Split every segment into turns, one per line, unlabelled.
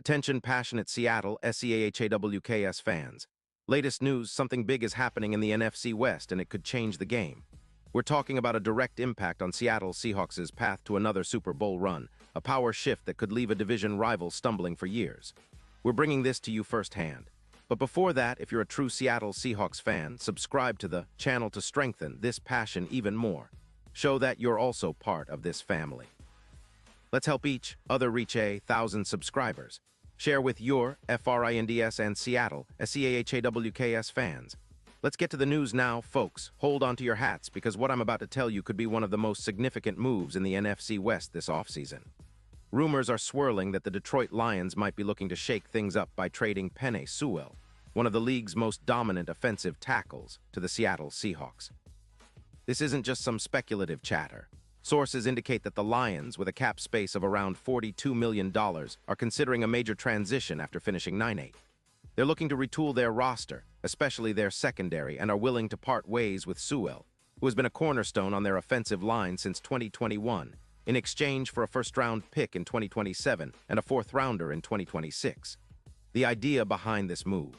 Attention passionate Seattle SEAHAWKS fans. Latest news, something big is happening in the NFC West and it could change the game. We're talking about a direct impact on Seattle Seahawks' path to another Super Bowl run, a power shift that could leave a division rival stumbling for years. We're bringing this to you firsthand. But before that, if you're a true Seattle Seahawks fan, subscribe to the channel to strengthen this passion even more. Show that you're also part of this family. Let's help each other reach 1,000 subscribers. Share with your FRINDS and Seattle SEAHAWKS fans. Let's get to the news now, folks. Hold on to your hats because what I'm about to tell you could be one of the most significant moves in the NFC West this offseason. Rumors are swirling that the Detroit Lions might be looking to shake things up by trading Penei Sewell, one of the league's most dominant offensive tackles, to the Seattle Seahawks. This isn't just some speculative chatter. Sources indicate that the Lions, with a cap space of around $42 million, are considering a major transition after finishing 9-8. They're looking to retool their roster, especially their secondary, and are willing to part ways with Sewell, who has been a cornerstone on their offensive line since 2021, in exchange for a first-round pick in 2027 and a fourth-rounder in 2026. The idea behind this move: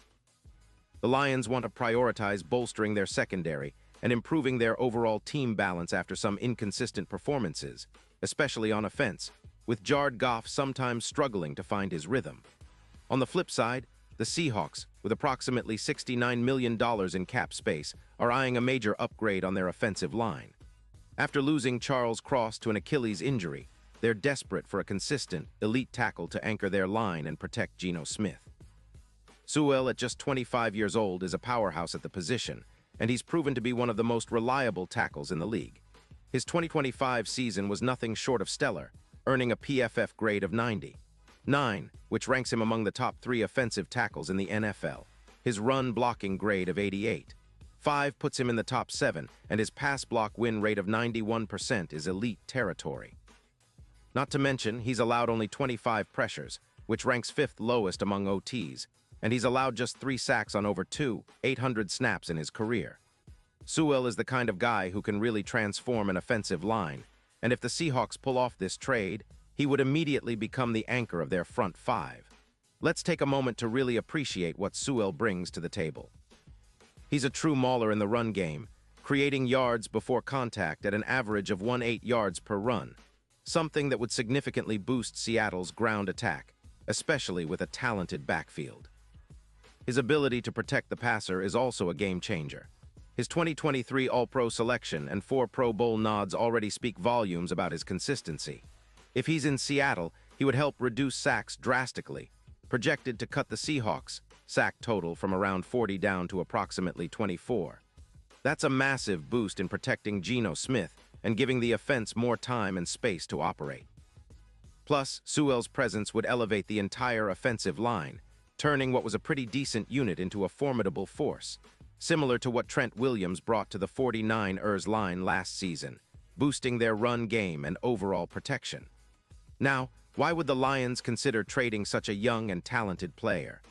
the Lions want to prioritize bolstering their secondary and improving their overall team balance after some inconsistent performances, especially on offense, with Jared Goff sometimes struggling to find his rhythm. On the flip side, the Seahawks, with approximately $69 million in cap space, are eyeing a major upgrade on their offensive line. After losing Charles Cross to an Achilles injury, they're desperate for a consistent, elite tackle to anchor their line and protect Geno Smith. Sewell, at just 25 years old, is a powerhouse at the position, and he's proven to be one of the most reliable tackles in the league. His 2025 season was nothing short of stellar, earning a PFF grade of 99, which ranks him among the top 3 offensive tackles in the NFL. His run-blocking grade of 88.5 puts him in the top 7, and his pass-block win rate of 91% is elite territory. Not to mention, he's allowed only 25 pressures, which ranks 5th lowest among OTs, and he's allowed just 3 sacks on over 800 snaps in his career. Sewell is the kind of guy who can really transform an offensive line, and if the Seahawks pull off this trade, he would immediately become the anchor of their front 5. Let's take a moment to really appreciate what Sewell brings to the table. He's a true mauler in the run game, creating yards before contact at an average of 18 yards per run, something that would significantly boost Seattle's ground attack, especially with a talented backfield. His ability to protect the passer is also a game-changer. His 2023 All-Pro selection and 4 Pro Bowl nods already speak volumes about his consistency. If he's in Seattle, he would help reduce sacks drastically, projected to cut the Seahawks' sack total from around 40 down to approximately 24. That's a massive boost in protecting Geno Smith and giving the offense more time and space to operate. Plus, Sewell's presence would elevate the entire offensive line, turning what was a pretty decent unit into a formidable force, similar to what Trent Williams brought to the 49ers line last season, boosting their run game and overall protection. Now, why would the Lions consider trading such a young and talented player?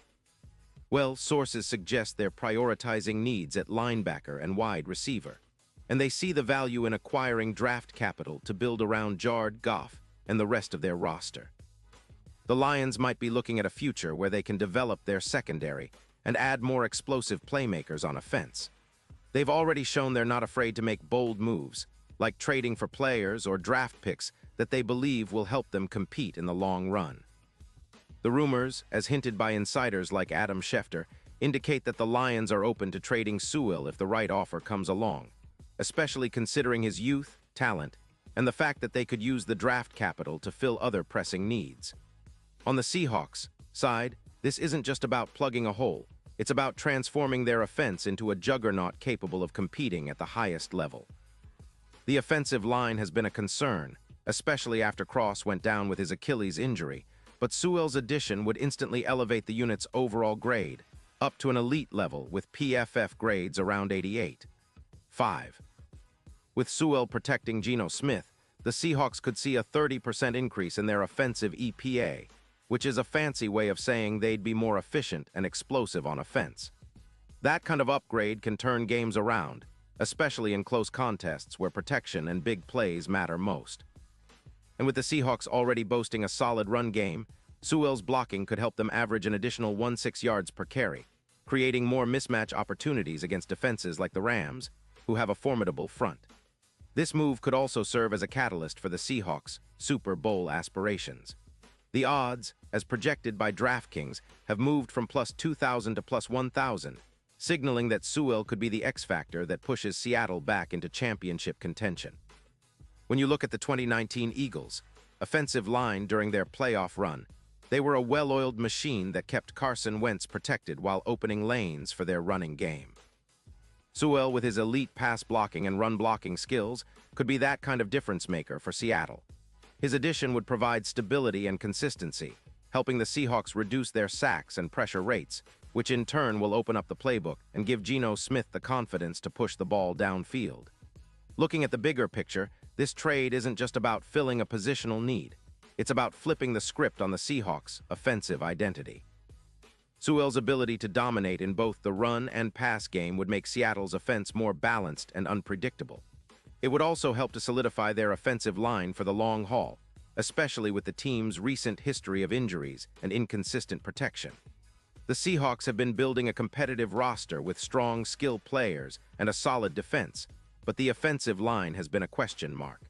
Well, sources suggest they're prioritizing needs at linebacker and wide receiver, and they see the value in acquiring draft capital to build around Jared Goff and the rest of their roster. The Lions might be looking at a future where they can develop their secondary and add more explosive playmakers on offense. They've already shown they're not afraid to make bold moves, like trading for players or draft picks that they believe will help them compete in the long run. The rumors, as hinted by insiders like Adam Schefter, indicate that the Lions are open to trading Sewell if the right offer comes along, especially considering his youth, talent, and the fact that they could use the draft capital to fill other pressing needs. On the Seahawks side, this isn't just about plugging a hole. It's about transforming their offense into a juggernaut capable of competing at the highest level. The offensive line has been a concern, especially after Cross went down with his Achilles injury, but Sewell's addition would instantly elevate the unit's overall grade, up to an elite level with PFF grades around 88.5. With Sewell protecting Geno Smith, the Seahawks could see a 30% increase in their offensive EPA, which is a fancy way of saying they'd be more efficient and explosive on offense. That kind of upgrade can turn games around, especially in close contests where protection and big plays matter most. And with the Seahawks already boasting a solid run game, Sewell's blocking could help them average an additional 1.6 yards per carry, creating more mismatch opportunities against defenses like the Rams, who have a formidable front. This move could also serve as a catalyst for the Seahawks' Super Bowl aspirations. The odds, as projected by DraftKings, have moved from plus 2,000 to plus 1,000, signaling that Sewell could be the X factor that pushes Seattle back into championship contention. When you look at the 2019 Eagles' offensive line during their playoff run, they were a well-oiled machine that kept Carson Wentz protected while opening lanes for their running game. Sewell, with his elite pass blocking and run blocking skills, could be that kind of difference maker for Seattle. His addition would provide stability and consistency, helping the Seahawks reduce their sacks and pressure rates, which in turn will open up the playbook and give Geno Smith the confidence to push the ball downfield. Looking at the bigger picture, this trade isn't just about filling a positional need. It's about flipping the script on the Seahawks' offensive identity. Sewell's ability to dominate in both the run and pass game would make Seattle's offense more balanced and unpredictable. It would also help to solidify their offensive line for the long haul, especially with the team's recent history of injuries and inconsistent protection. The Seahawks have been building a competitive roster with strong, skilled players and a solid defense, but the offensive line has been a question mark.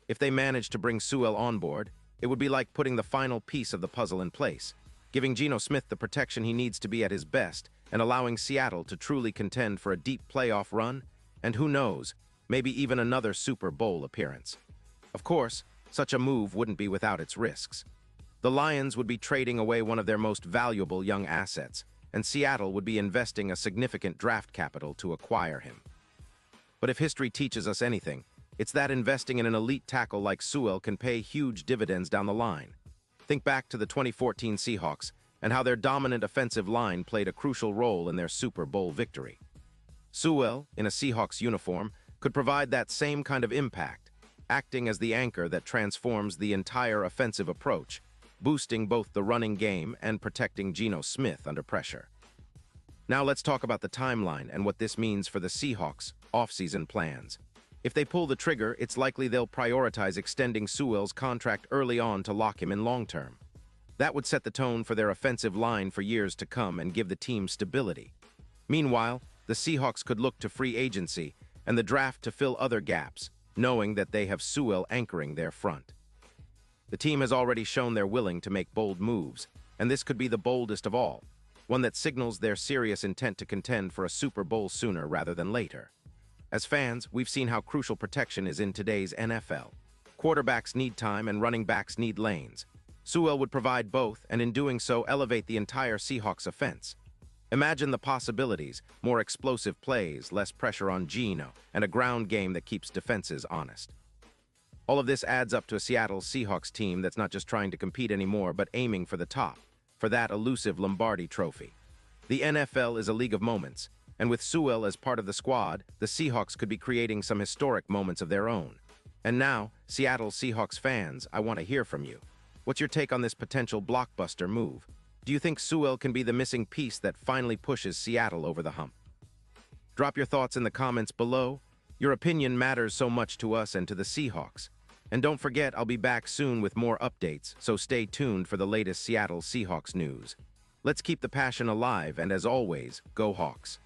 If they manage to bring Sewell on board, it would be like putting the final piece of the puzzle in place, giving Geno Smith the protection he needs to be at his best and allowing Seattle to truly contend for a deep playoff run, and who knows, maybe even another Super Bowl appearance. Of course, such a move wouldn't be without its risks. The Lions would be trading away one of their most valuable young assets, and Seattle would be investing a significant draft capital to acquire him. But if history teaches us anything, it's that investing in an elite tackle like Sewell can pay huge dividends down the line. Think back to the 2014 Seahawks and how their dominant offensive line played a crucial role in their Super Bowl victory. Sewell, in a Seahawks uniform, could provide that same kind of impact, acting as the anchor that transforms the entire offensive approach, boosting both the running game and protecting Geno Smith under pressure. Now let's talk about the timeline and what this means for the Seahawks' offseason plans. If they pull the trigger, it's likely they'll prioritize extending Sewell's contract early on to lock him in long-term. That would set the tone for their offensive line for years to come and give the team stability. Meanwhile, the Seahawks could look to free agency and the draft to fill other gaps, knowing that they have Sewell anchoring their front. The team has already shown they're willing to make bold moves, and this could be the boldest of all, one that signals their serious intent to contend for a Super Bowl sooner rather than later. As fans, we've seen how crucial protection is in today's NFL. Quarterbacks need time and running backs need lanes. Sewell would provide both, and in doing so elevate the entire Seahawks offense. Imagine the possibilities: more explosive plays, less pressure on Geno, and a ground game that keeps defenses honest. All of this adds up to a Seattle Seahawks team that's not just trying to compete anymore, but aiming for the top, for that elusive Lombardi trophy. The NFL is a league of moments, and with Sewell as part of the squad, the Seahawks could be creating some historic moments of their own. And now, Seattle Seahawks fans, I want to hear from you. What's your take on this potential blockbuster move? Do you think Sewell can be the missing piece that finally pushes Seattle over the hump? Drop your thoughts in the comments below. Your opinion matters so much to us and to the Seahawks. And don't forget, I'll be back soon with more updates, so stay tuned for the latest Seattle Seahawks news. Let's keep the passion alive, and as always, go Hawks.